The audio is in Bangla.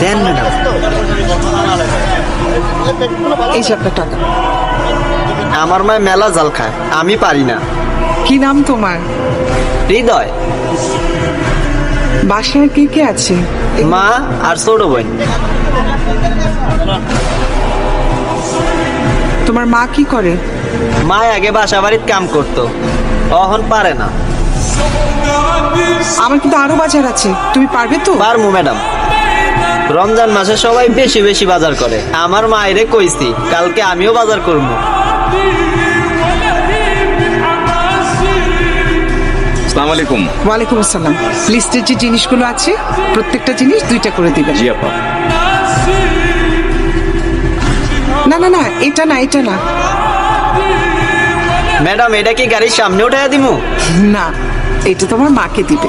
দেন ম্যাডাম। এই যে আপনার টাকা। আমার মায় মেলা জাল খায়, আমি পারি না। কি নাম তোমার? হৃদয়। বাসায় কে কে আছে? মা আর ছোট বোন। তোমার মা কি করে? মা আগে বাসা বাড়ির কাম করতো, অহন পারে না। আমার কিন্তু আরো বাজার আছে, তুমি পারবে তো? পারমু ম্যাডাম। রমজান মাসে সবাই বেশি বেশি বাজার করে, আমার মায়েরে কইছি কালকে আমিও বাজার করবো। আসসালামু আলাইকুম। ওয়ালাইকুম আসসালাম। লিস্টের যে জিনিসগুলো আছে প্রত্যেকটা জিনিস 2টা করে দিবেন। জি আপা। না না না, এটা না, এটা না। ম্যাডাম এটা কি গাড়ির সামনে উঠাইয়া দিমু? না, এটা তোমার মাকে দিবে।